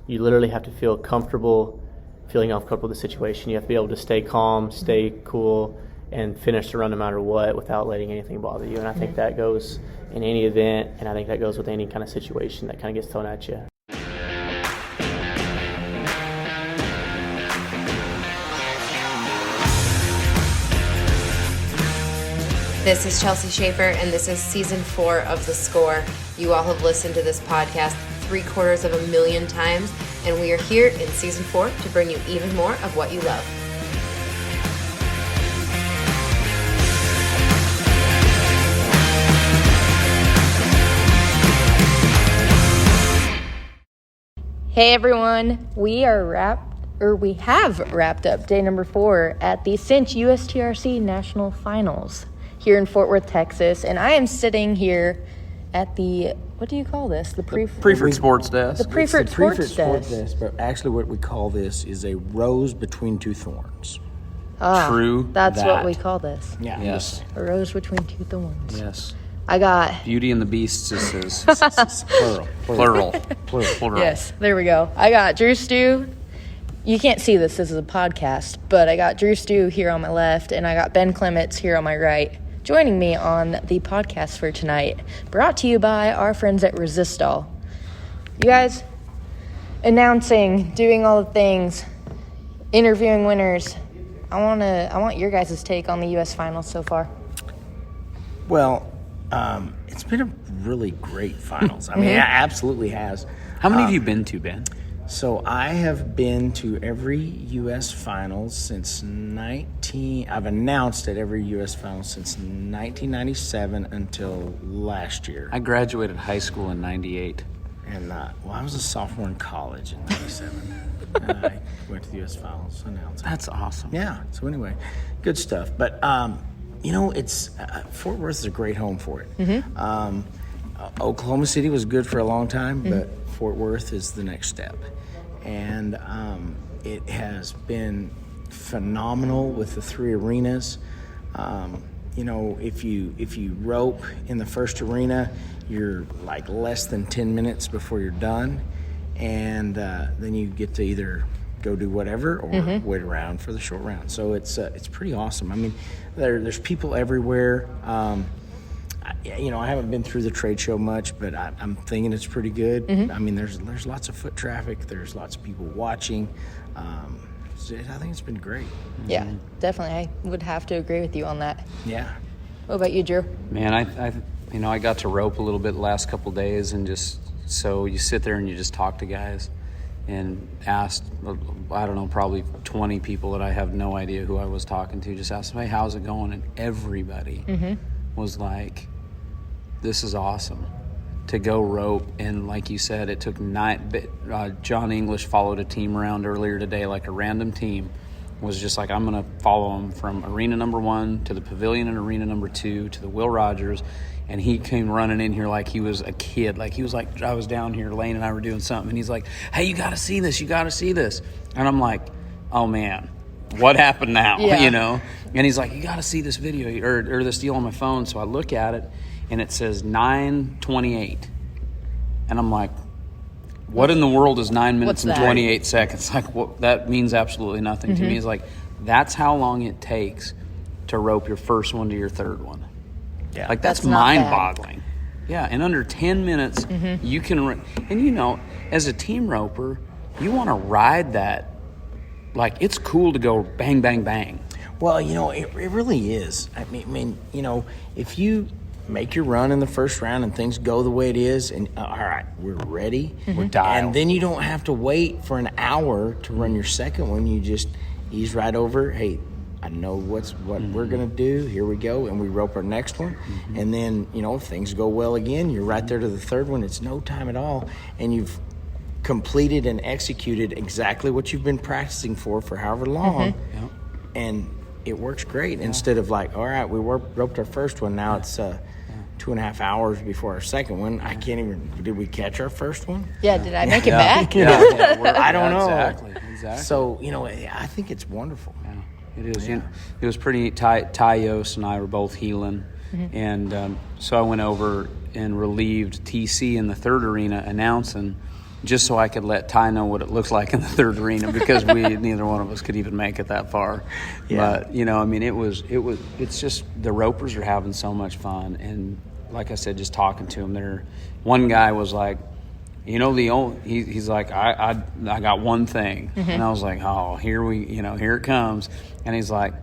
you literally have to feel comfortable, feeling uncomfortable with the situation. You have to be able to stay calm, stay cool, and finish the run no matter what without letting anything bother you. And I think that goes in any event, and I think that goes with any kind of situation that kind of gets thrown at you. This is Chelsea Schaefer, and this is Season 4 of The Score. You all have listened to this podcast 750,000 times, and we are here in Season 4 to bring you even more of what you love. Hey everyone, we have wrapped up day number 4 at the Cinch USTRC National Finals here in Fort Worth, Texas, and I am sitting here at the, what do you call this? The Preferred Sports Desk. The Preferred Sports Desk. But actually what we call this is a rose between two thorns. True. That's what we call this. Yeah. Yes. A rose between two thorns. Yes. I got... Beauty and the Beast is Plural. plural. Yes, there we go. I got Drew Stew. You can't see this is a podcast, but I got Drew Stew here on my left, and I got Ben Clements here on my right, joining me on the podcast for tonight, brought to you by our friends at Resistol. You guys, announcing, doing all the things, interviewing winners. I want your guys' take on the U.S. Finals so far. Well, it's been a really great finals. I mean, it absolutely has. How many have you been to, Ben? So I have been to every U.S. Finals since I've announced at every U.S. Finals since 1997 until last year. I graduated high school in 98. And, I was a sophomore in college in 97. And I went to the U.S. Finals announced. That's awesome. Yeah. So anyway, good stuff. But, it's Fort Worth is a great home for it. Oklahoma City was good for a long time, but Fort Worth is the next step. And it has been phenomenal with the 3 arenas. If you rope in the first arena, you're like less than 10 minutes before you're done. And then you get to either go do whatever or wait around for the short round. So it's pretty awesome. I mean, there's people everywhere. I haven't been through the trade show much, but I'm thinking it's pretty good. I mean, there's lots of foot traffic. There's lots of people watching. So I think it's been great. Yeah, definitely. I would have to agree with you on that. Yeah. What about you, Drew? Man, I got to rope a little bit the last couple of days, and so you sit there and you just talk to guys and asked, I don't know, probably 20 people that I have no idea who I was talking to, just asked them, hey, how's it going? And everybody was like, this is awesome to go rope. And like you said, it took 9. John English followed a team around earlier today, like a random team was just like, I'm going to follow him from arena number 1 to the pavilion in arena number 2 to the Will Rogers. And he came running in here like he was a kid. Like he was like, I was down here, Lane and I were doing something. And he's like, hey, you got to see this. You got to see this. And I'm like, oh, man, what happened now? Yeah. And he's like, you got to see this video or this deal on my phone. So I look at it, and it says 9:28. And I'm like, what in the world is 9 minutes and 28 seconds? Like, that means absolutely nothing to me. It's like, that's how long it takes to rope your first one to your third one. Yeah. Like, that's mind-boggling. Yeah, in under 10 minutes, you can and as a team roper, you want to ride that. Like, it's cool to go bang, bang, bang. Well, it really is. I mean, if you make your run in the first round and things go the way it is, and all right, we're ready. We're dialed. And then you don't have to wait for an hour to run your second one. You just ease right over. Hey, I know what we're going to do. Here we go. And we rope our next one. And then, if things go well again, you're right there to the third one. It's no time at all. And you've completed and executed exactly what you've been practicing for however long. And it works great. Instead of like, all right, we roped our first one. Now it's 2.5 hours before our second one. I can't even, did we catch our first one? Yeah, did I make it back? I don't know. Exactly. So, I think it's wonderful. It is. Yeah. It was pretty neat. Ty Yost and I were both heeling. And so I went over and relieved TC in the third arena announcing just so I could let Ty know what it looked like in the third arena, because neither one of us could even make it that far. Yeah. But, I mean, it's just the ropers are having so much fun. And like I said, just talking to them, one guy was like, he's like, I got one thing. And I was like, oh, here it comes. And he's like,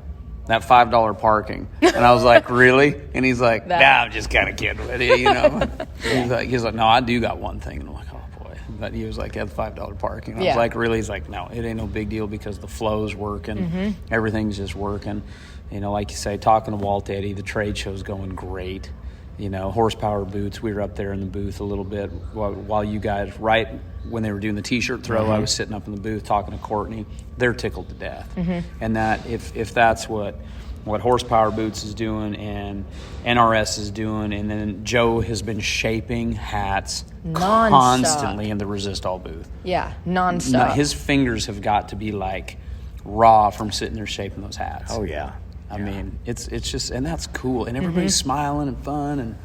that $5 parking. And I was like, really? And he's like, nah, I'm just kind of kidding with you, He's like, no, I do got one thing. And I'm like, oh boy. But he was like, yeah, the $5 parking. And I was like, really? He's like, no, it ain't no big deal, because the flow's working. Everything's just working. Like you say, talking to Walt Eddy, the trade show's going great. Horsepower boots, we were up there in the booth a little bit while you guys, right when they were doing the T-shirt throw, I was sitting up in the booth talking to Courtney. They're tickled to death. And that if that's what Horsepower Boots is doing and NRS is doing, and then Joe has been shaping hats constantly in the Resistol booth. Yeah, nonstop. His fingers have got to be like raw from sitting there shaping those hats. Oh, yeah. I mean, it's just, and that's cool, and everybody's smiling and fun, and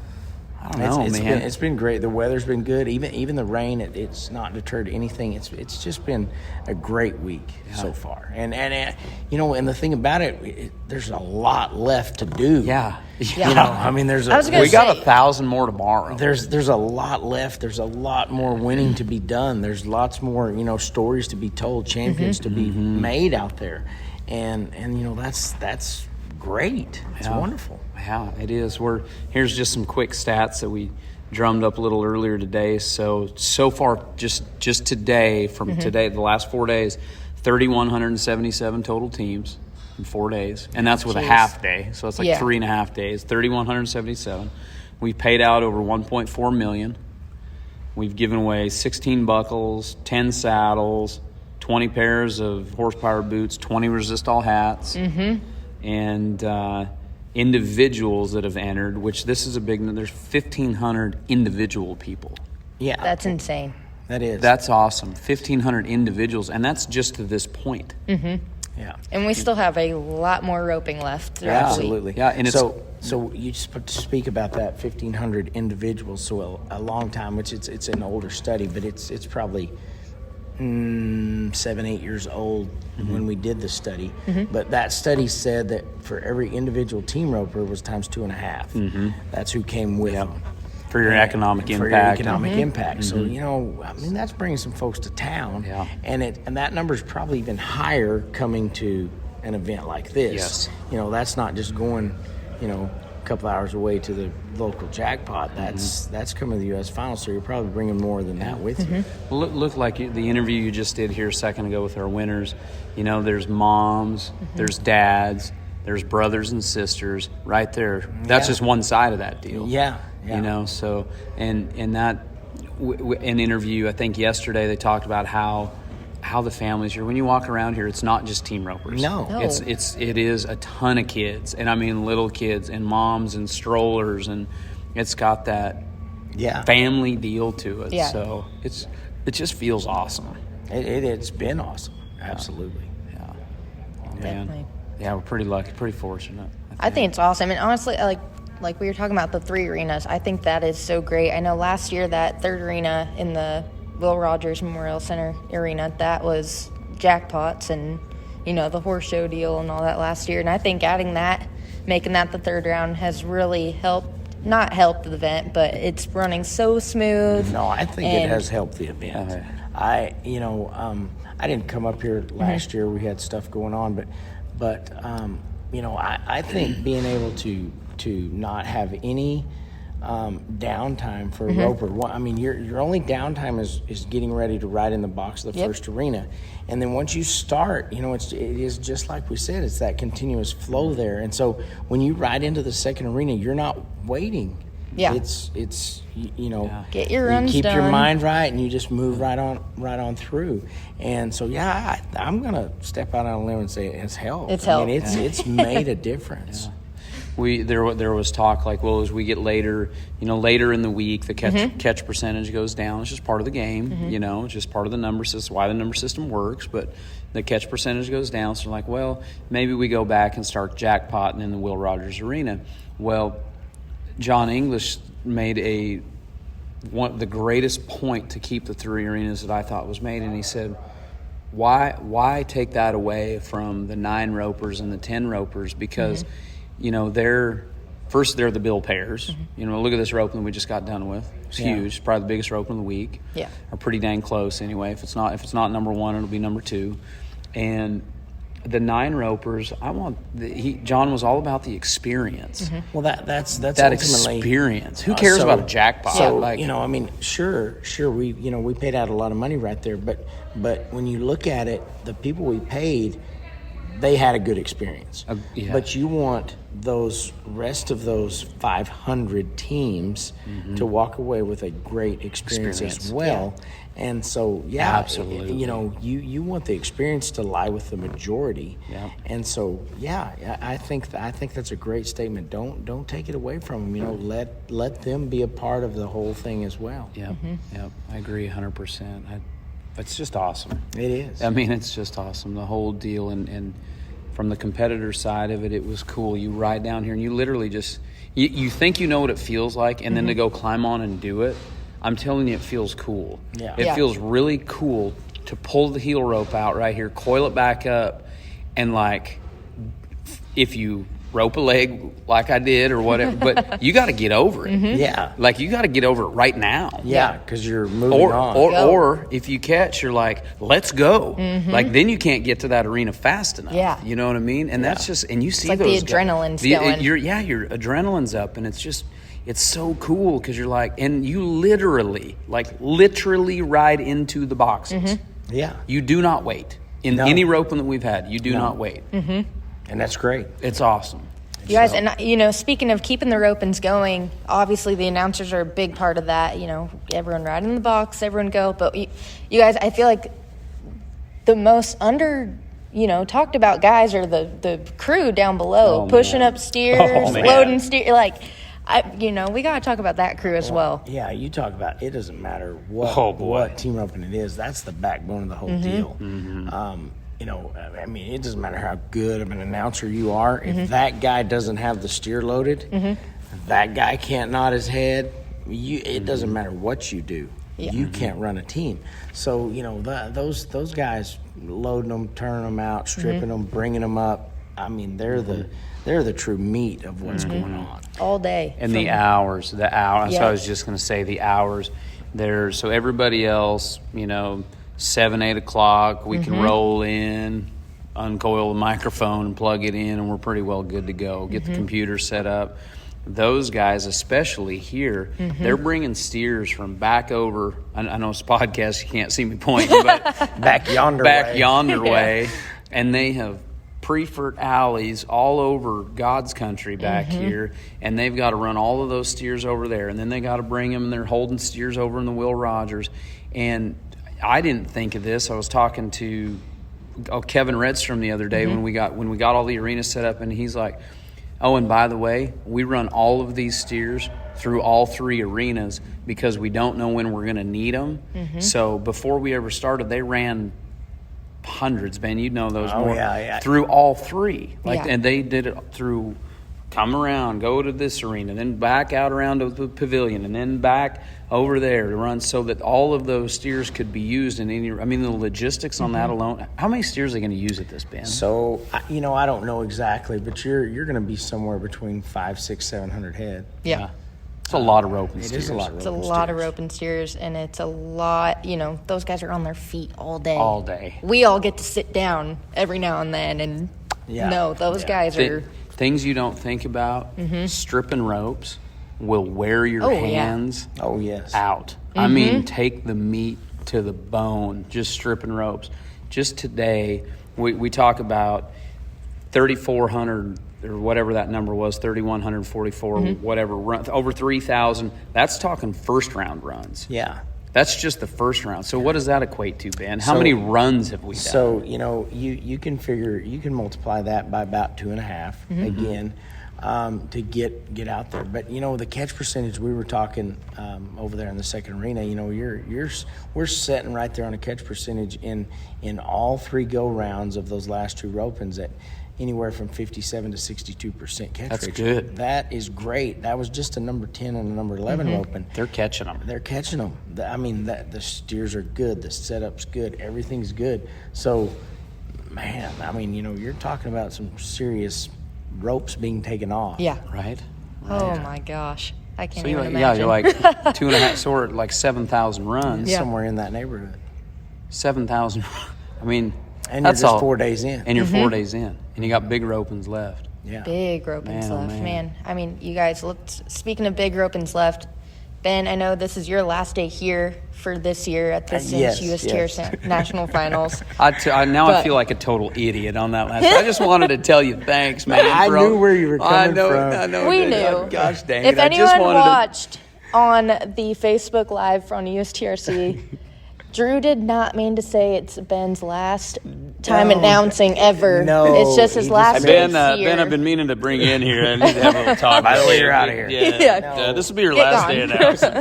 I don't know, man. It's been great. The weather's been good. Even the rain, it's not deterred anything. It's just been a great week so far. And the thing about it, there's a lot left to do. Yeah. I mean, we got 1,000 more tomorrow. There's a lot left. There's a lot more winning to be done. There's lots more stories to be told, champions to be made out there, and that's great. It's wonderful. Yeah, it is. Here's just some quick stats that we drummed up a little earlier today. So far, just today, from today, the last 4 days, 3,177 total teams in 4 days. And that's with a half day. So it's like 3.5 days, 3,177. We've paid out over $1.4 million. We've given away 16 buckles, 10 saddles, 20 pairs of horsepower boots, 20 Resistol hats. And individuals that have entered, which this is a big number. There's 1,500 individual people. Yeah. That's insane. That is. That's awesome. 1,500 individuals, and that's just to this point. Yeah. And we still have a lot more roping left. Absolutely. Yeah, and so you speak about that 1,500 individuals, so a long time, which it's an older study, but it's probably 7-8 years old when we did the study. But that study said that for every individual team roper was times 2.5. That's who came with them. For your economic impact. For your economic impact. So, I mean, that's bringing some folks to town. Yeah. And that number is probably even higher coming to an event like this. Yes. That's not just going, a couple hours away to the local jackpot. That's coming to the U.S. Finals, so you're probably bringing more than that with you. Well, look like the interview you just did here a second ago with our winners. There's moms, there's dads, there's brothers and sisters right there. That's just one side of that deal. Yeah. So and that an interview, I think yesterday they talked about how the families here. When you walk around here, it's not just team ropers. No. It is a ton of kids, and I mean little kids and moms and strollers, and it's got that family deal to it. Yeah. So it just feels awesome. It's been awesome. Absolutely. Yeah. Oh, man. Definitely. Yeah, we're pretty lucky, pretty fortunate. I think it's awesome. And honestly, like we were talking about the 3 arenas, I think that is so great. I know last year that 3rd arena in the Will Rogers Memorial Center arena, that was jackpots and, the horse show deal and all that last year. And I think making that the 3rd round has really not helped the event, but it's running so smooth. No, I think it has helped the event. I didn't come up here last year. We had stuff going on, but I think being able to not have any downtime for a roper. I mean, your only downtime is getting ready to ride in the box of the first arena, and then once you start, it is just like we said, it's that continuous flow there. And so when you ride into the second arena, you're not waiting. Yeah, it's get your runs keep done. your mind right, and you just move right on through. And so I'm gonna step out on a limb and say it's helped. It's helped. I mean, it's made a difference. There was talk like, well, as we get later in the week, the catch percentage goes down. It's just part of the game, it's just part of the number system, why the number system works, but the catch percentage goes down. So like, well, maybe we go back and start jackpotting in the Will Rogers Arena. Well, John English made the greatest point to keep the 3 arenas that I thought was made, and he said, why take that away from the 9 ropers and the 10 ropers? Because, they're the bill payers. Look at this roping we just got done with. It's huge. It's probably the biggest roping of the week. Yeah. Or pretty dang close anyway. If it's not number 1, it'll be number 2. And the 9 ropers, John was all about the experience. Well, that's That ultimately experience. Who cares about a jackpot? So, sure, we paid out a lot of money right there, but when you look at it, the people we paid, they had a good experience. But you want those rest of those 500 teams to walk away with a great experience as well. Yeah. And so, absolutely. You want the experience to lie with the majority. Yeah. And so, I think that's a great statement. Don't take it away from them. Let them be a part of the whole thing as well. Yeah, I agree 100%. It's just awesome. It is. I mean, it's just awesome, the whole deal. And from the competitor side of it, it was cool. You ride down here and you literally just, you think you know what it feels like, and then to go climb on and do it, I'm telling you, it feels cool. Yeah. It feels really cool to pull the heel rope out right here, coil it back up, and if you rope a leg like I did or whatever, but you got to get over it. Yeah. Like, you got to get over it right now. Yeah, because you're moving on. Or if you catch, you're like, let's go. Like, then you can't get to that arena fast enough. Yeah. You know what I mean? And that's just, and you see like those the adrenaline's going. your adrenaline's up, and it's just, it's so cool because you're like, and you literally ride into the boxes. Yeah. You do not wait. In any roping that we've had, you do not wait. And that's great. It's awesome. You guys, and speaking of keeping the ropings going, obviously the announcers are a big part of that. Everyone ride in the box, everyone go. But you guys, I feel like the most talked about guys are the crew down below, pushing up steers, loading steers. We got to talk about that crew as well. Yeah, you talk about, it doesn't matter what team roping it is. That's the backbone of the whole deal. It doesn't matter how good of an announcer you are. If that guy doesn't have the steer loaded, that guy can't nod his head. It doesn't matter what you do. Yeah. You can't run a team. So, those guys loading them, turning them out, stripping them, bringing them up. I mean, they're the true meat of what's going on. All day. And the hours. So I was just going to say the hours. So everybody else, 7, 8 o'clock, we can roll in, uncoil the microphone and plug it in, and we're pretty well good to go. Get the computer set up. Those guys, especially here, they're bringing steers from back over. I know it's a podcast, you can't see me pointing, but back yonder way. And they have preferred alleys all over God's country back here, and they've got to run all of those steers over there, and then they got to bring them, and they're holding steers over in the Will Rogers. And I didn't think of this. I was talking to Kevin Redstrom the other day when we got all the arenas set up, and he's like, oh, and by the way, we run all of these steers through all 3 arenas because we don't know when we're going to need them. So before we ever started, they ran hundreds, Ben, you'd know those more. Yeah. Through all 3. And they did it through, come around, go to this arena, then back out around to the pavilion, and then back over there to run so that all of those steers could be used in any. I mean, the logistics on that alone. How many steers are they going to use at this, Ben? So, I don't know exactly, but you're going to be somewhere between 500, 600, 700 head. Yeah. It's a lot of roping steers. It is a lot of It's roping a lot of roping steers, and it's a lot, those guys are on their feet all day. All day. We all get to sit down every now and then, and those guys are... Things you don't think about, stripping ropes will wear your hands out. I mean, take the meat to the bone, just stripping ropes. Just today, we talk about 3,400 or whatever that number was, 3,144, whatever, over 3,000. That's talking first round runs. Yeah. That's just the first round. So what does that equate to, Ben? How many runs have we done? So, you can multiply that by about 2.5. Again, to get out there. But the catch percentage, we were talking over there in the second arena. We're sitting right there on a catch percentage in all 3 go rounds of those last 2 ropings at anywhere from 57 to 62% catch That's ratio. good. That is great. That was just a number 10 and a number 11 roping. They're catching them. They're catching them. The steers are good. The setup's good. Everything's good. So, man, you're talking about some serious ropes being taken off. Yeah. Right? Oh my gosh. I can't So even you're imagine. like 2.5, so we're at like 7,000 runs. Yeah. Somewhere in that neighborhood. 7,000. And that's you're just all. 4 days in. And you're 4 days in. And you got big ropings left. Yeah. Big ropings Man, oh, left, man. man. You guys, speaking of big ropings left, Ben, I know this is your last day here for this year at the Cinch USTRC National Finals. I But- feel like a total idiot on that last. I just wanted to tell you thanks, man. I knew where you were coming from. I know. We dude. knew. Gosh dang If it! I just anyone wanted watched on the Facebook Live on USTRC, Drew did not mean to say it's Ben's last time announcing ever. No, it's just his he last just- day Ben, here. Ben, I've been meaning to bring you in here. I need to have a little talk. By the way, with you're you. out of here. Yeah. This will be your Get last gone. day announcing.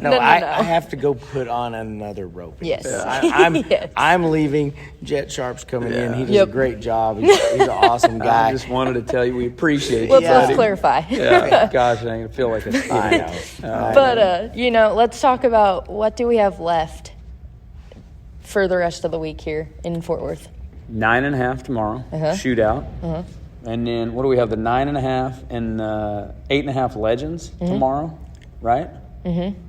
No, No. I have to go put on another rope. Yes. I'm I'm leaving. Jet Sharp's coming in. He does a great job. He's an awesome guy. I just wanted to tell you we appreciate Let's, you. let's buddy. clarify. Yeah. Gosh, I feel like a I idiot. know. But, let's talk about what do we have left for the rest of the week here in Fort Worth. 9.5 tomorrow, shootout. And then what do we have? The 9.5 and 8.5 legends tomorrow, right? Mm-hmm.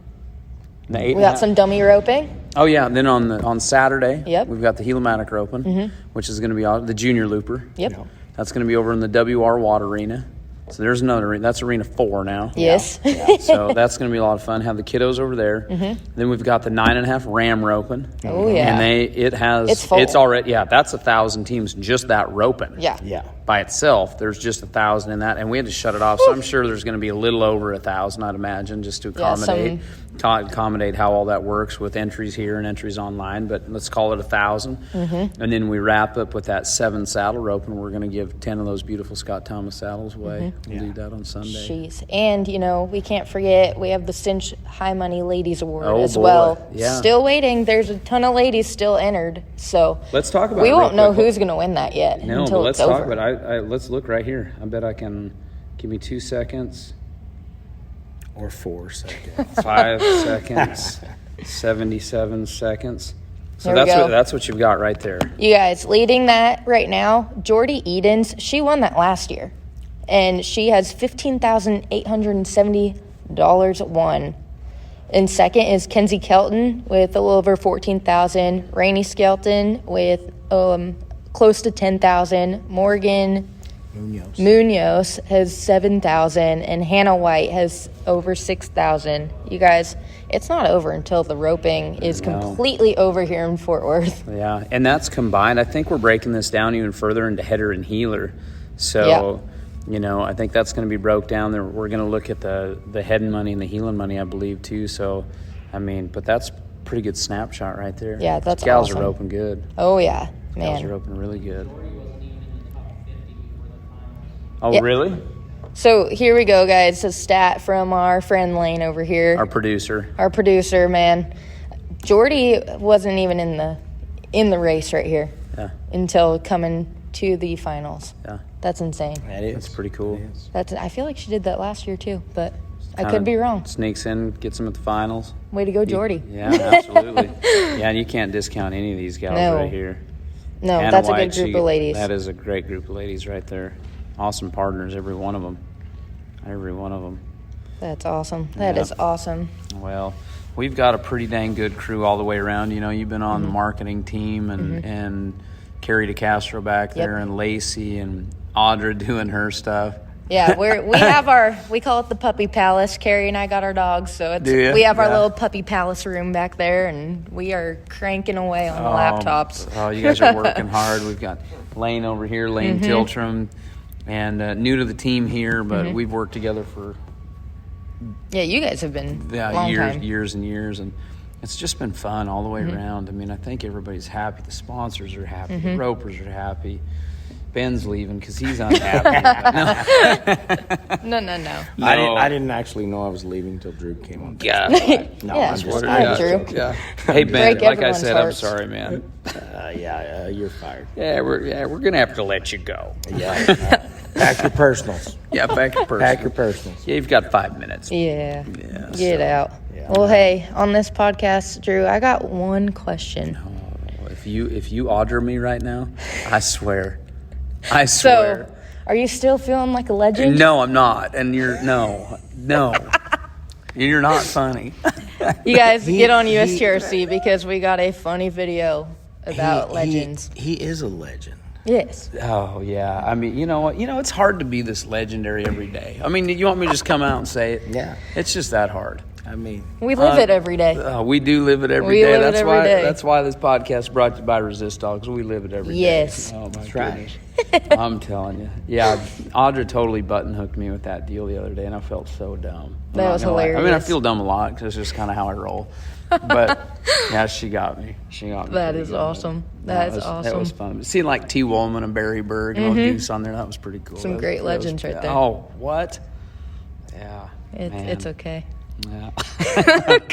The 8.5. We got some dummy roping. Oh yeah, and then on Saturday, Yep. we've got the Heliomatic Open, which is going to be the junior looper. Yep. That's going to be over in the WR Water Arena. So there's another arena. That's Arena 4 now. Yes. So that's going to be a lot of fun. Have the kiddos over there. Then we've got the 9.5 Ram roping. Oh, yeah. And It's full. it's already, that's 1,000 teams, just that roping. Yeah. Yeah. By itself, there's just 1,000 in that, and we had to shut it off. So I'm sure there's going to be a little over 1,000, I'd imagine, just to accommodate how all that works with entries here and entries online. But let's call it 1,000, and then we wrap up with that 7 saddle rope, and we're going to give 10 of those beautiful Scott Thomas saddles away. We'll do that on Sunday. Jeez. And, we can't forget we have the Cinch High Money Ladies Award Oh, as boy. well. Yeah. Still waiting. There's a ton of ladies still entered. So Let's talk about we it won't real know quick. who's going to win that yet No, until but let's it's talk over. about it. Let's look right here. I bet I can. Give me 2 seconds. Or 4 seconds. 5 seconds. 77 seconds. So There we go. that's what you've got right there. You guys, leading that right now, Jordy Edens, she won that last year. And she has $15,870 won. And second is Kenzie Kelton with a little over $14,000. Rainey Skelton with close to $10,000. Morgan Munoz has $7,000. And Hannah White has over $6,000. You guys, it's not over until the roping is completely over here in Fort Worth. Yeah, and that's combined. I think we're breaking this down even further into header and healer. So, I think that's going to be broke down. We're going to look at the heading money and the healing money, I believe, too. So, but that's a pretty good snapshot right there. Yeah, that's Gals awesome. are roping good. Oh, yeah, Gals are man. roping really good. Oh, Yep. really? So here we go, guys. A stat from our friend Lane over here. Our producer. Our producer, man. Jordy wasn't even in the race right here Yeah, until coming to the finals. yeah. That's insane. That's pretty cool. I feel like she did that last year too, but I Kinda could be wrong. Sneaks in, gets them at the finals. Way to go, Jordy. Yeah, absolutely. Yeah, and you can't discount any of these gals No. right here. No, Hannah that's a White, good group of ladies. That is a great group of ladies right there. Awesome partners, every one of them. Every one of them. That's awesome. That Yeah. is awesome. Well, we've got a pretty dang good crew all the way around. You've been on the marketing team and Carrie DeCastro back there and Lacey and Audra doing her stuff. Yeah, we call it the puppy palace. Carrie and I got our dogs, so Do ya? we have our Yeah. little puppy palace room back there, and we are cranking away on the laptops. Oh, you guys are working hard. We've got Lane over here, Lane Tiltram, and new to the team here, but we've worked together for Yeah, you guys have been long time. years and years, and it's just been fun all the way around. I think everybody's happy. The sponsors are happy. The ropers are happy. Ben's leaving because he's unhappy. No. I didn't actually know I was leaving until Drew came on. Yeah. No, Yeah. I'm just Hi, Drew. Yeah. Hey Ben, Break like I everyone's said, hearts. I'm sorry, man. you're fired. Yeah, we're gonna have to let you go. Yeah. Pack your personals. Yeah, pack your Pack your personal. personals. Yeah, you've got 5 minutes. Yeah. Yeah, Get out. Yeah. Well, hey, on this podcast, Drew, I got one question. If you order me right now, I swear. So, are you still feeling like a legend? No, I'm not. And you're you're not funny. You guys get on USTRC because we got a funny video about legends. He is a legend. Yes. Oh yeah. I mean, you know what? It's hard to be this legendary every day. I mean, you want me to just come out and say it? Yeah. It's just that hard. I mean, We live it every day. We do live it every We day. live it That's every why. day. That's why this podcast is brought to you by Resistol, because we live it every day. Yes. Oh my That's right. goodness. I'm telling you. Yeah, Audra totally button hooked me with that deal the other day, and I felt so dumb. I'm That not was gonna lie. I mean, I hilarious. feel dumb a lot because it's just kind of how I roll. But yeah, she got me. That pretty is good. awesome. That That's was, awesome. That was fun. Seeing like T. Woolman and Barry Berg and Goose on there, that was pretty cool. Some That was- great that legends was, right there. Oh, what? Yeah. man. It's okay. Yeah.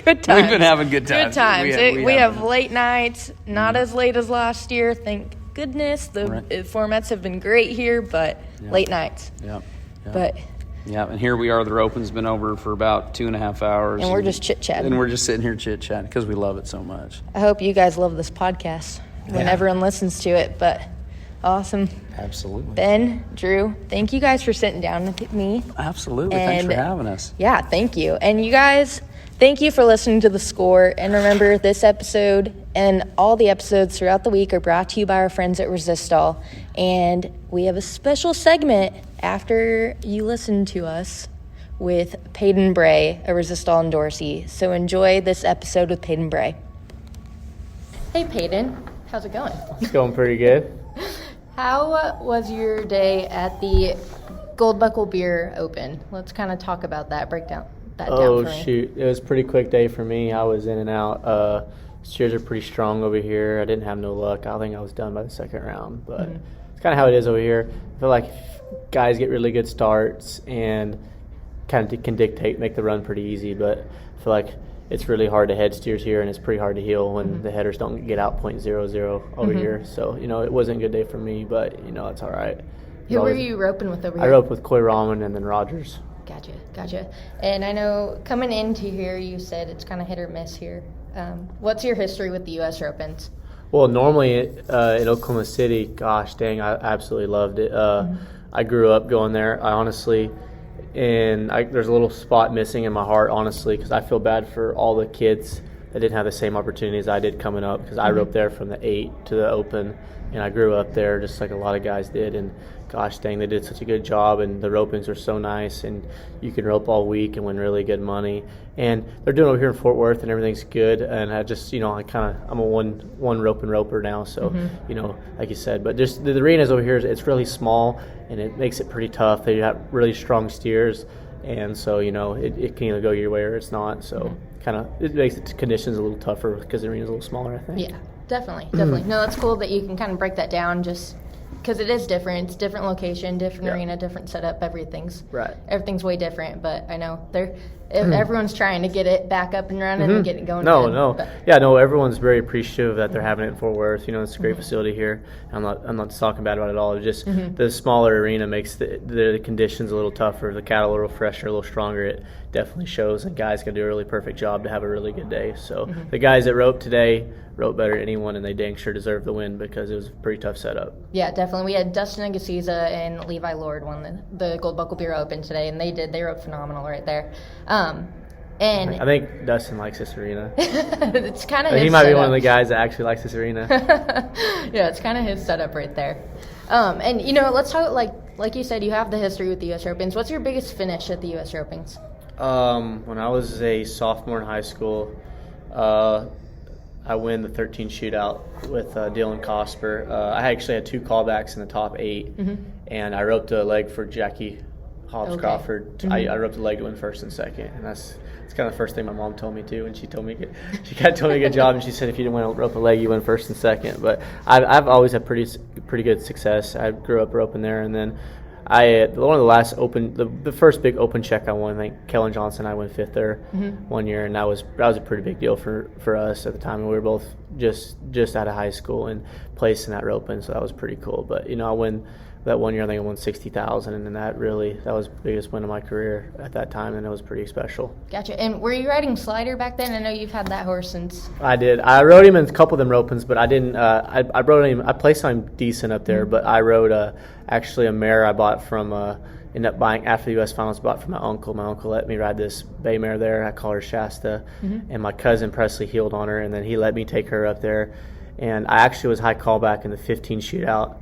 Good times. We've been having good times. Good times. We have have late nights, not as late as last year, thank goodness. The Right. formats have been great here, but late nights. Yep. But Yeah, and here we are. The Open's been over for about 2.5 hours. And we're just chit-chatting. And we're just sitting here chit-chatting because we love it so much. I hope you guys love this podcast when Yeah. everyone listens to it. But awesome. absolutely. Ben, Drew, thank you guys for sitting down with me. Absolutely. Thanks for And- having us. Yeah, thank you. And you guys, thank you for listening to The Score. And remember, this episode and all the episodes throughout the week are brought to you by our friends at Resistol. And we have a special segment after you listen to us with Paden Bray, a Resistol endorsee. So enjoy this episode with Paden Bray. Hey, Paden. How's it going? It's going pretty good. How was your day at the Gold Buckle Beer Open? Let's kind of talk about that. Break down that down Oh for me. shoot, it was a pretty quick day for me. I was in and out. Steers are pretty strong over here. I didn't have no luck. I think I was done by the second round, but it's kind of how it is over here. I feel like guys get really good starts and kind of can make the run pretty easy, but I feel like it's really hard to head steers here, and it's pretty hard to heel when the headers don't get out 0.00 over here. So, it wasn't a good day for me, but, it's all right. Who were you roping with over here? I roped with Coy Raman and then Rogers. Gotcha. And I know coming into here, you said it's kind of hit or miss here. What's your history with the U.S. Opens? Well, normally in Oklahoma City, gosh dang, I absolutely loved it. I grew up going there. I honestly, there's a little spot missing in my heart, honestly, because I feel bad for all the kids that didn't have the same opportunities I did coming up, because I roped there from the 8 to the Open, and I grew up there just like a lot of guys did, and gosh dang, they did such a good job, and the ropings are so nice, and you can rope all week and win really good money. And they're doing it over here in Fort Worth, and everything's good. And I just, I'm a one roping roper now, so like you said. But just the arenas over here, it's really small, and it makes it pretty tough. They have really strong steers, and so it can either go your way or it's not. So it makes the conditions a little tougher because the arena's a little smaller, I think. Yeah, definitely. No, that's cool that you can kind of break that down, just because it is different. It's different location, different arena, different setup. Everything's way different. But I know everyone's trying to get it back up and running and get it going. Everyone's very appreciative that they're having it in Fort Worth. It's a great facility here. I'm not talking bad about it at all. It's just the smaller arena makes the conditions a little tougher, the cattle a little fresher, a little stronger. It definitely shows, and guys can do a really perfect job to have a really good day. So the guys that roped today wrote better than anyone, and they dang sure deserved the win because it was a pretty tough setup. Yeah, definitely. We had Dustin Agasiza and Levi Lord won the Gold Buckle Beer Open today, and they wrote phenomenal right there. And I think Dustin likes this arena. it's kind of he might be one of the guys that actually likes this arena. Yeah, it's kind of his setup right there. And let's talk like you said, you have the history with the U.S. Opens. What's your biggest finish at the U.S. Opens? When I was a sophomore in high school, I win the 13 shootout with Dylan Cosper. I actually had 2 callbacks in the top 8, and I roped a leg for Jackie Hobbs Okay. Crawford. I roped the leg to win first and second, and it's kind of the first thing my mom told me too. And she kind of told me a good job, and she said if you didn't want to rope a leg, you win first and second. But I've always had pretty good success. I grew up roping there, and then one of the last the first big open check I won, like Kellen Johnson, I went fifth there one year, and that was a pretty big deal for us at the time. And we were both just out of high school and placed in that roping, so that was pretty cool. But I won that one year. I think I won $60,000, and that was the biggest win of my career at that time, and it was pretty special. Gotcha. And were you riding Slider back then? I know you've had that horse since. I did. I rode him in a couple of them ropings, but I didn't. I rode him. I placed on him decent up there, but I rode actually a mare I bought from. Ended up buying after the U.S. Finals. Bought from my uncle. My uncle let me ride this bay mare there. I call her Shasta, and my cousin Presley heeled on her, and then he let me take her up there. And I actually was high callback in the 15 shootout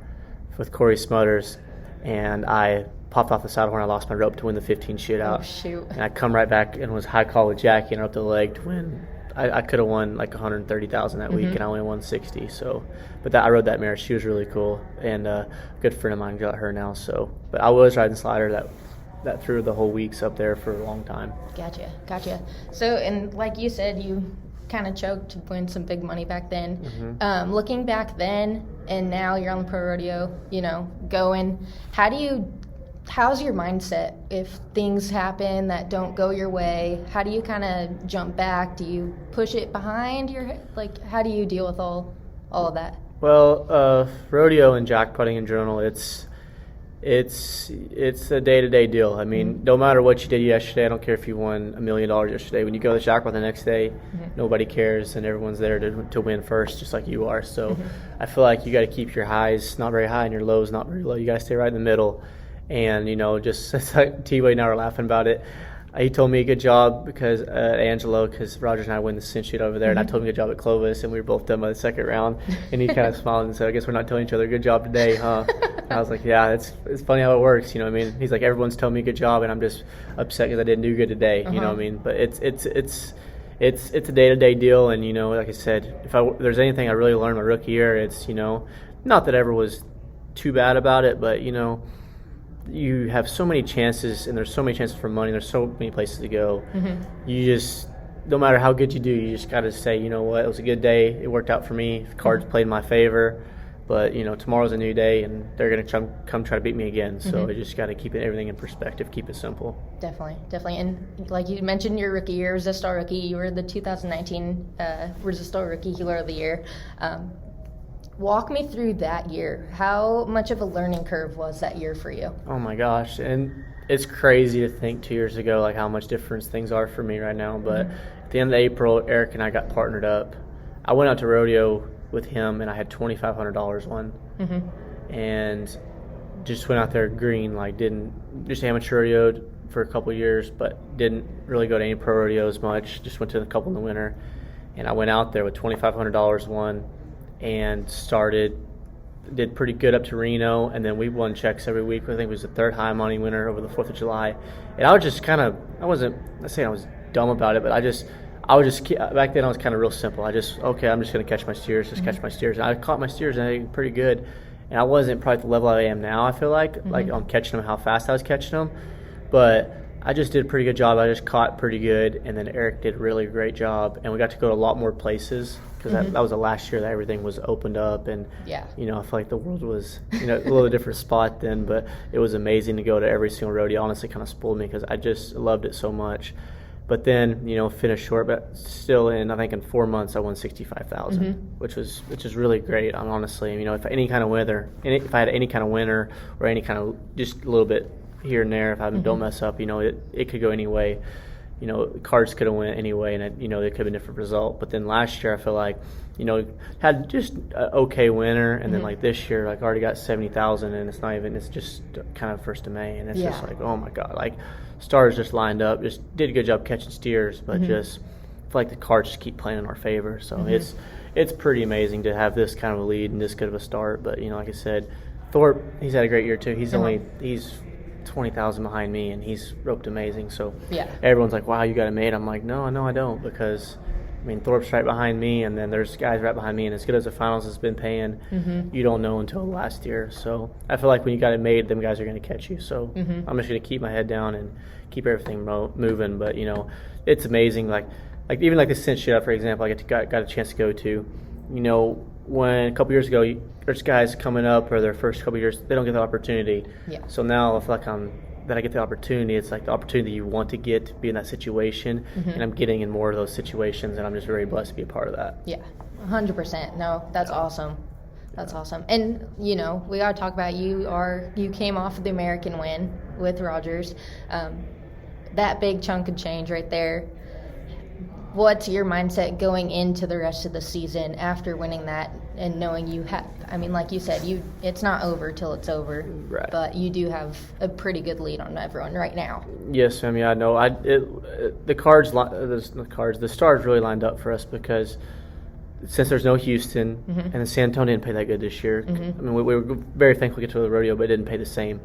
with Corey Smutters, and I popped off the saddle horn. I lost my rope to win the 15 shootout. Oh, shoot. And I come right back and was high call with Jackie and roped the leg to win. I could have won like $130,000 that week, and I only won $60,000. So, but I rode that mare. She was really cool, and a good friend of mine got her now. So, but I was riding Slider that through the whole weeks up there for a long time. Gotcha. So, and like you said, you kind of choked to win some big money back then. Looking back then and now you're on the pro rodeo, going, how's your mindset if things happen that don't go your way? How do you kind of jump back? Do you push it behind your head? Like, how do you deal with all of that? Well, rodeo and jackpotting in general, it's a day-to-day deal. I mean, no matter what you did yesterday, I don't care if you won $1 million yesterday. When you go to the jackpot the next day, nobody cares, and everyone's there to win first, just like you are. So I feel like you got to keep your highs not very high and your lows not very low. You got to stay right in the middle. And, just it's like T-Way and I were laughing about it. He told me a good job because Angelo, because Rogers and I win the Cinch shoot over there, and I told him a good job at Clovis, and we were both done by the second round. And he kind of smiled and said, "I guess we're not telling each other good job today, huh?" And I was like, "Yeah, it's funny how it works, you know what I mean?" He's like, "Everyone's telling me good job, and I'm just upset because I didn't do good today, you know what I mean?" But it's a day-to-day deal, and like I said, if there's anything I really learned my rookie year, it's not that I ever was too bad about it, but you have so many chances, and there's so many chances for money. There's so many places to go. You just, no matter how good you do, you just got to say, you know what, it was a good day. It worked out for me. The cards played in my favor. But, tomorrow's a new day, and they're going to come try to beat me again. So I just got to keep everything in perspective, keep it simple. Definitely. And like you mentioned, your rookie year, Resistol Rookie, you were the 2019 Resistol Rookie Heeler of the Year. Walk me through that year. How much of a learning curve was that year for you? Oh my gosh, and it's crazy to think 2 years ago like how much difference things are for me right now. But at the end of April, Eric and I got partnered up. I went out to rodeo with him, and I had $2,500 won, and just went out there green, like didn't just amateur rodeoed for a couple years, but didn't really go to any pro rodeos much. Just went to a couple in the winter, and I went out there with $2,500 won. And did pretty good up to Reno, and then we won checks every week. I think it was the third high money winner over the 4th of July. And I was just I wasn't saying I was dumb about it, but I was just back then I was kind of real simple. I'm just going to catch my steers, catch my steers. And I caught my steers, and I did pretty good. And I wasn't probably at the level I am now, I feel like I'm catching them, how fast I was catching them. But I just did a pretty good job. I just caught pretty good, and then Eric did a really great job. And we got to go to a lot more places, because that was the last year that everything was opened up, and I feel like the world was a little different spot then, but it was amazing to go to every single rodeo. Honestly, kind of spoiled me because I just loved it so much. But then finished short, but still I think in 4 months I won $65,000, which is really great. Honestly, if any kind of winner, if I had any kind of winner or any kind of just a little bit here and there, if I don't mess up, it could go any way. Cards could have went anyway, and it could have been a different result. But then last year, I feel like, had just an okay winner, and then like this year, like already got $70,000, and it's just kind of 1st of May, and it's just like, oh my God, like stars just lined up, just did a good job catching steers, but just I feel like the cards just keep playing in our favor. So it's pretty amazing to have this kind of a lead and this good of a start. But like I said, Thorpe, he's had a great year too. He's 20,000 behind me, and he's roped amazing. So everyone's like, wow, you got it made. I'm like, no, I don't, because I mean, Thorpe's right behind me, and then there's guys right behind me, and as good as the finals has been paying, you don't know until last year. So I feel like when you got it made, them guys are going to catch you. So I'm just going to keep my head down and keep everything moving. But, you know, it's amazing. Like even like the Cinch shootout, for example, I got a chance to go to. You know, when a couple years ago, there's guys coming up or their first couple years, they don't get the opportunity. Yeah. So now I feel like that I get the opportunity. It's like the opportunity you want to get to be in that situation, and I'm getting in more of those situations, and I'm just very blessed to be a part of that. Yeah, 100%. No, that's awesome. That's awesome. And, you know, we got to talk about you came off of the American win with Rogers. That big chunk of change right there. What's your mindset going into the rest of the season after winning that and knowing you have, I mean, like you said, it's not over till it's over, right? But you do have a pretty good lead on everyone right now. Yes, I mean, I know. The stars really lined up for us because since there's no Houston and the San Antonio didn't pay that good this year, I mean, we were very thankful to get to the rodeo, but it didn't pay the same.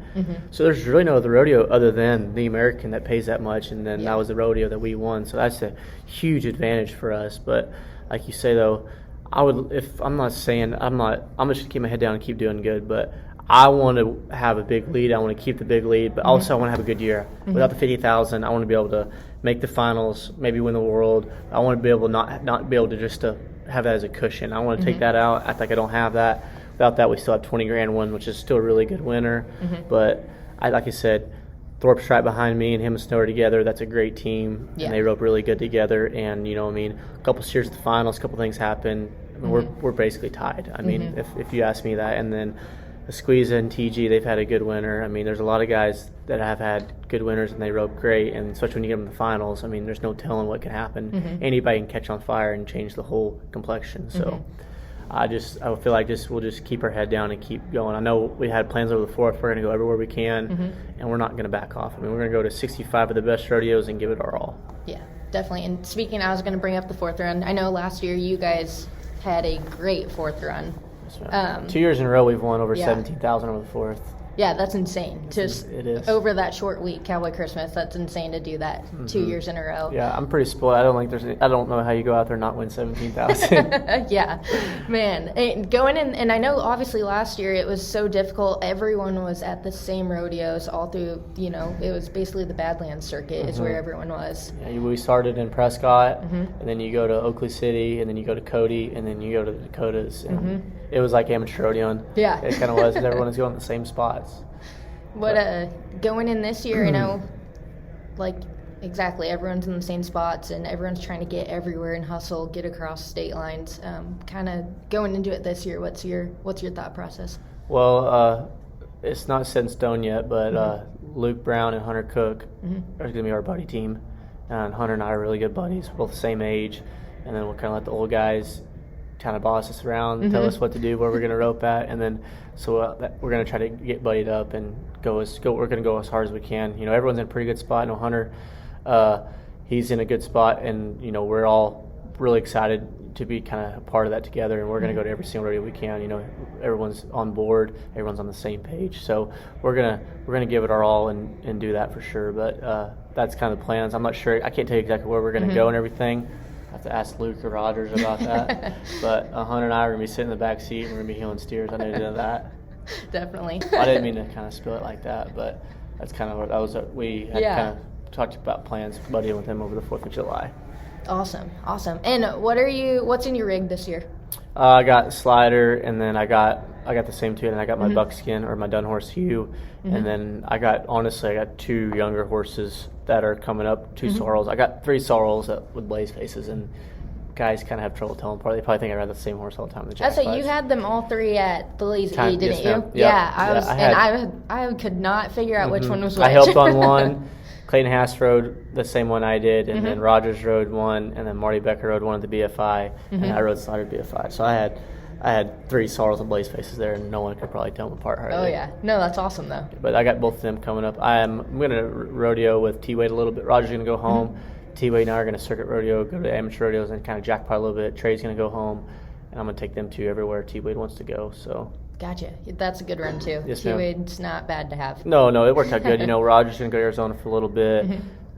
So there's really no other rodeo other than the American that pays that much, and then that was the rodeo that we won. So that's a huge advantage for us. But like you say, though, I'm just going to keep my head down and keep doing good, but I want to have a big lead. I want to keep the big lead, but also I want to have a good year. Without the 50,000, I want to be able to make the finals, maybe win the world. I want to be able to not be able to just to have that as a cushion. I want to take that out, act like I don't have that. Without that, we still have 20 grand won, which is still a really good winner. But like I said, Thorpe's right behind me, and him and Snow are together. That's a great team, and they rope really good together. And, you know, I mean, a couple steers at the finals, a couple things happen. I mean, we're basically tied. I mean, if you ask me that. And then Squeeza and TG, they've had a good winner. I mean, there's a lot of guys that have had good winners, and they rope great. And especially when you get them in the finals, I mean, there's no telling what can happen. Anybody can catch on fire and change the whole complexion. So I feel like we'll just keep our head down and keep going. I know we had plans over the 4th. We're going to go everywhere we can, and we're not going to back off. I mean, we're going to go to 65 of the best rodeos and give it our all. Yeah, definitely. And speaking, I was going to bring up the 4th run. I know last year you guys had a great 4th run. 2 years in a row we've won over 17,000 over the 4th. Yeah, that's insane. It is. Over that short week, Cowboy Christmas, that's insane to do that 2 years in a row. Yeah, I'm pretty spoiled. I don't know how you go out there and not win 17,000. Yeah, man. And going in, and I know obviously last year it was so difficult. Everyone was at the same rodeos all through, you know, it was basically the Badlands circuit is where everyone was. Yeah, we started in Prescott, and then you go to Oakley City, and then you go to Cody, and then you go to the Dakotas. And it was like amateur rodeoing. Yeah. It kind of was, because everyone was going to the same spots. But going in this year, you know, like exactly, everyone's in the same spots and everyone's trying to get everywhere and hustle, get across state lines. Kind of going into it this year, what's your thought process? Well, it's not set in stone yet, but Luke Brown and Hunter Cook are going to be our buddy team. And Hunter and I are really good buddies, both the same age. And then we'll kind of let the old guys kind of boss us around, tell us what to do, where we're going to rope at, and then we're going to try to get buddied up and we're going to go as hard as we can. You know, everyone's in a pretty good spot. I know Hunter, he's in a good spot, and you know, we're all really excited to be kind of a part of that together, and we're going to go to every single rodeo we can. You know, everyone's on board, everyone's on the same page, so we're gonna give it our all and do that for sure. But that's kind of the plans. I'm not sure. I can't tell you exactly where we're going to go and everything. I have to ask Luke or Rogers about that. But Hunter and I are going to be sitting in the back seat and we're going to be heeling steers. I know you know that. Definitely. I didn't mean to kind of spill it like that, but that's kind of what that was. We had kind of talked about plans, buddying with him over the 4th of July. Awesome. And what's in your rig this year? I got slider, and then I got the same two, and I got my buckskin or my dun horse hue, and then I got 2 younger horses that are coming up, 2 sorrels. I got 3 sorrels with blaze faces, and guys kind of have trouble telling apart. They probably think I ride the same horse all the time. So you had them all 3 at the Blaze E, didn't you? Yep. Yeah, I could not figure out which one was which. I helped on one. Clayton Haas rode the same one I did, and then Rogers rode one, and then Marty Becker rode one at the BFI, and I rode slider BFI. So I had 3 sorrels and blaze faces there, and no one could probably tell them apart hardly. Oh yeah, no, that's awesome though. But I got both of them coming up. I'm going to rodeo with T-Wade a little bit. Roger's going to go home. T-Wade and I are going to circuit rodeo, go to amateur rodeos, and kind of jackpot a little bit. Trey's going to go home, and I'm going to take them to everywhere T-Wade wants to go. So. Gotcha. That's a good run too. Yes, T-Wade's not bad to have. No, it worked out good. You know, Roger's going to go to Arizona for a little bit.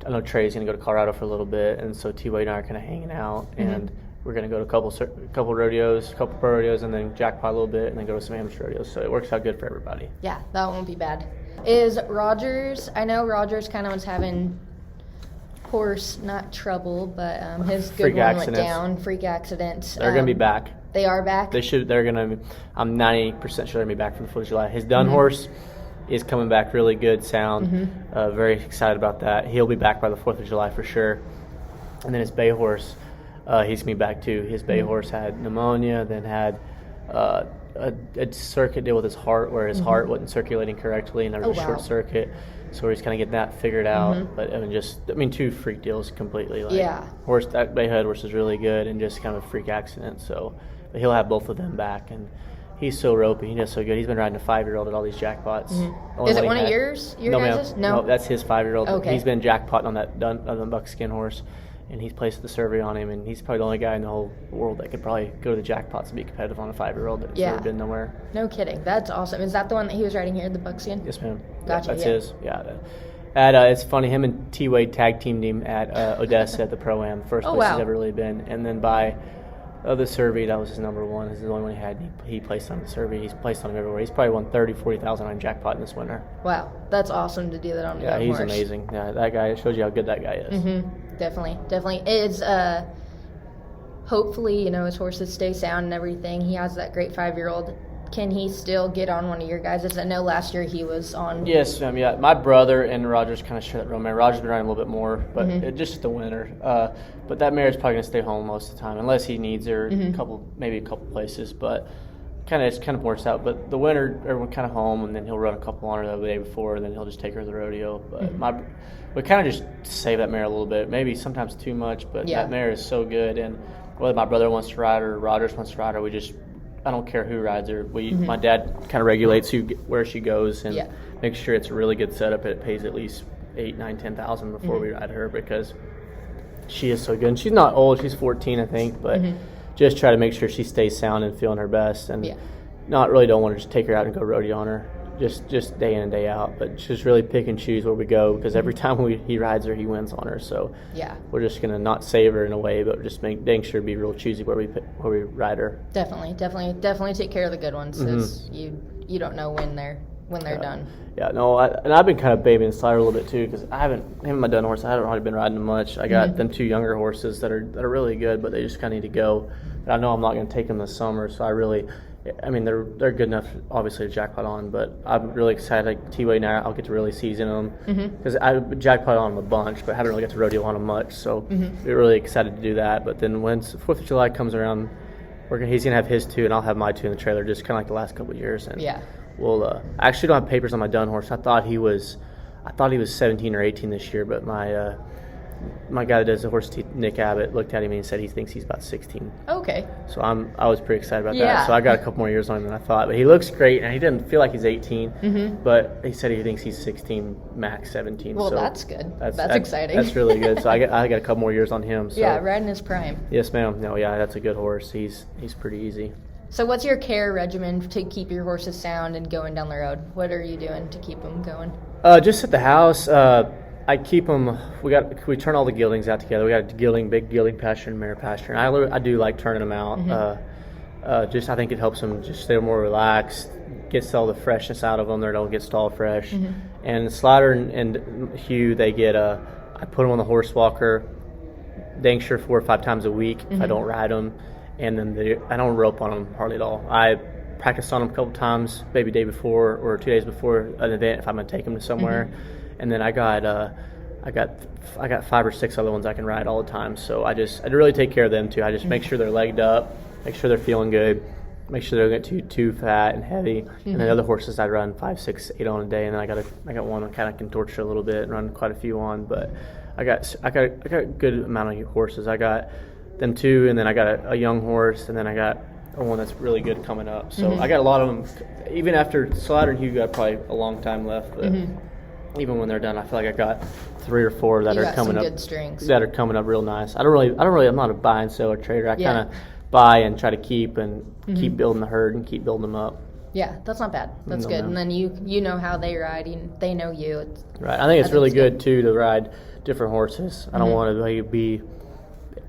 I know Trey's going to go to Colorado for a little bit, and so T-Wade and I are kind of hanging out, and we're going to go to a couple rodeos, a couple pro rodeos, and then jackpot a little bit, and then go to some amateur rodeos. So it works out good for everybody. Yeah, that won't be bad. Is Rogers, I know Rogers kind of was having horse, not trouble, but his good Freak one accidents. went down, freak accidents. They're going to be back. They are back? They're going to, I'm 90% sure they're going to be back for the 4th of July. His dun horse is coming back really good sound. Very excited about that. He'll be back by the 4th of July for sure. And then his bay horse, he's going to be back too. His bay horse had pneumonia, then had a circuit deal with his heart where his heart wasn't circulating correctly, and there was a short circuit. So he's kind of getting that figured out. But two freak deals completely. That bay head horse is really good, and just kind of a freak accident. So but he'll have both of them back, and he's so ropey. He does so good. He's been riding a 5-year-old at all these jackpots. Is it one of yours? Your guys'? No, that's his 5-year-old. Okay. He's been jackpotting on the buckskin horse, and he's placed the survey on him, and he's probably the only guy in the whole world that could probably go to the jackpots and be competitive on a 5-year-old that's never been nowhere. No kidding. That's awesome. Is that the one that he was riding here, the buckskin? Yes, ma'am. Gotcha. That's his. Yeah. It's funny. Him and T-Wade tag teamed him at Odessa at the Pro-Am. First place he's ever really been. And then by the Survey, that was his number one. This is the only one he had. He placed on the Survey. He's placed on him everywhere. He's probably won 30,000, 40,000 on jackpot in this winter. Wow, that's awesome to do that on a horse. Yeah, he's horse. amazing. Yeah, that guy, it shows you how good that guy is. Definitely. It's hopefully, his horses stay sound and everything. He has that great 5-year-old. Can he still get on one of your guys'? I know last year he was on. Yes, yeah. My brother and Rogers kind of share that real mare. Rogers been riding a little bit more, but just the winter. But that mare is probably going to stay home most of the time, unless he needs her maybe a couple places. But it's kind of works out. But the winter, everyone kind of home, and then he'll run a couple on her the day before, and then he'll just take her to the rodeo. But we kind of just save that mare a little bit, maybe sometimes too much. But that mare is so good, and whether my brother wants to ride her, or Rogers wants to ride her, I don't care who rides her. My dad kind of regulates where she goes and makes sure it's a really good setup. It pays at least $8,000, $9,000, $10,000 before we ride her, because she is so good. And she's not old; she's 14, I think. But just try to make sure she stays sound and feeling her best, and don't want to just take her out and go rodeo on her, just day in and day out. But just really pick and choose where we go, because every time he rides her, he wins on her. So we're just gonna not save her in a way, but just dang sure to be real choosy where we ride her. Definitely take care of the good ones. You don't know when they're done. Yeah, no, and I've been kind of babying Slider a little bit too, because him and my dun horse, I haven't really been riding them much. I got them 2 younger horses that are really good, but they just kind of need to go. But I know I'm not going to take them this summer, so they're good enough, obviously, to jackpot on. But I'm really excited. Like T-Wade now, I'll get to really season them, because I jackpot on them a bunch, but haven't really got to rodeo on them much. So we're really excited to do that. But then when 4th of July comes around, he's going to have his 2, and I'll have my 2 in the trailer, just kind of like the last couple of years. And we'll. I actually don't have papers on my dun horse. I thought he was 17 or 18 this year, but my guy that does the horse, Nick Abbott, looked at him and said he thinks he's about 16. Okay. So I was pretty excited about that. So I got a couple more years on him than I thought. But he looks great, and he doesn't feel like he's 18. But he said he thinks he's 16, max 17. Well, so that's good. That's exciting. That's really good. So I got a couple more years on him. So. Yeah, right in his prime. Yes, ma'am. No, that's a good horse. He's pretty easy. So what's your care regimen to keep your horses sound and going down the road? What are you doing to keep them going? Just at the house. I keep them. We turn all the gildings out together. We got a big gilding pasture and mare pasture, and I do like turning them out. I think it helps them just stay more relaxed, gets all the freshness out of them. They don't get stall fresh. And Slider and Hugh, they get I put them on the horse walker, dang sure 4 or 5 times a week if I don't ride them, and then I don't rope on them hardly at all. I practice on them a couple times, maybe day before or 2 days before an event if I'm going to take them to somewhere. And then I got 5 or 6 other ones I can ride all the time. So I really take care of them too. I just make sure they're legged up, make sure they're feeling good, make sure they don't get too fat and heavy. And then other horses I run 5, 6, 8 on a day, and then I got one I kind of can torture a little bit and run quite a few on. But I got a good amount of horses. I got them 2, and then I got a young horse, and then I got one that's really good coming up. So I got a lot of them. Even after Slider and Hugh got probably a long time left, but even when they're done, I feel like I got 3 or 4 that are coming up. Good strings. That are coming up real nice. I'm not a buy and sell or trader. I kind of buy and try to keep and keep building the herd and keep building them up. Yeah, that's not bad. That's No, good. no. And then you know how they ride, and they know you. Right. I think it's really it's good too to ride different horses. I don't want to be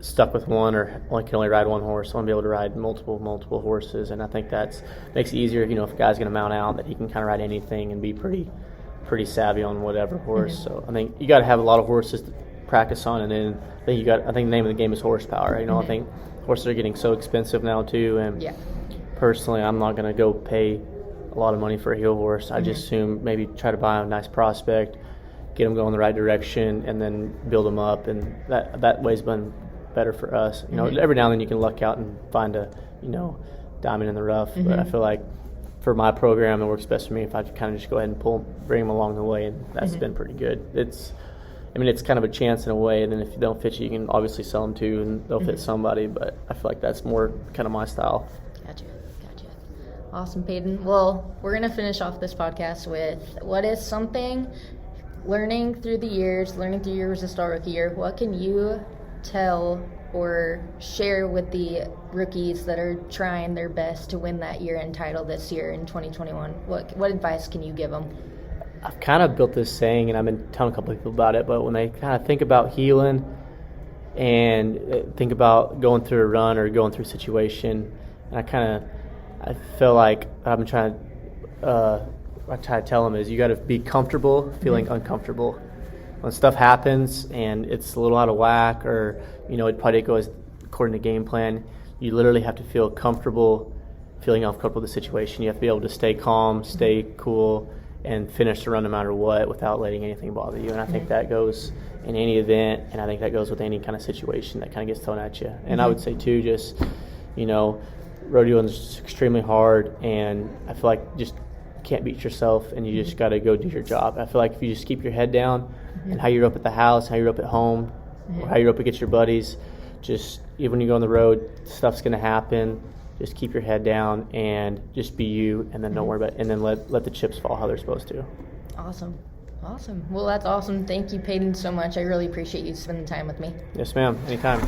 stuck with one or can only ride one horse. I want to be able to ride multiple horses, and I think that's makes it easier. If a guy's going to mount out, that he can kind of ride anything and be pretty savvy on whatever horse. So I think you got to have a lot of horses to practice on, and then I think the name of the game is horsepower. I think horses are getting so expensive now too, and personally, I'm not going to go pay a lot of money for a heel horse. I just assume maybe try to buy a nice prospect, get them going the right direction, and then build them up, and that way's been better for us. Every now and then you can luck out and find a diamond in the rough, but I feel like for my program, it works best for me if I kind of just go ahead and bring them along the way, and that's been pretty good. It's kind of a chance in a way, and then if you don't fit you can obviously sell them too, and they'll fit somebody, but I feel like that's more kind of my style. Gotcha. Awesome, Paden. Well, we're going to finish off this podcast with what is something, learning through your Resistol Rookie Year, what can you tell or share with the rookies that are trying their best to win that year-end title this year in 2021? What advice can you give them? I've kind of built this saying, and I've been telling a couple of people about it, but when they kind of think about heeling and think about going through a run or going through a situation, and I feel like I've been trying to tell them is you got to be comfortable feeling uncomfortable. When stuff happens and it's a little out of whack, or it probably goes according to game plan, you literally have to feel comfortable feeling uncomfortable with the situation. You have to be able to stay calm, stay cool, and finish the run no matter what without letting anything bother you. And I think that goes in any event, and I think that goes with any kind of situation that kind of gets thrown at you. And I would say too, just rodeo is extremely hard, and I feel like just can't beat yourself, and you just got to go do your job. I feel like if you just keep your head down, and how you're up at the house, how you're up at home, or how you're up against your buddies, just even when you go on the road, stuff's going to happen. Just keep your head down and just be you, and then don't worry about it, and then let the chips fall how they're supposed to. Awesome. Well, that's awesome. Thank you, Paden, so much. I really appreciate you spending time with me. Yes, ma'am. Anytime.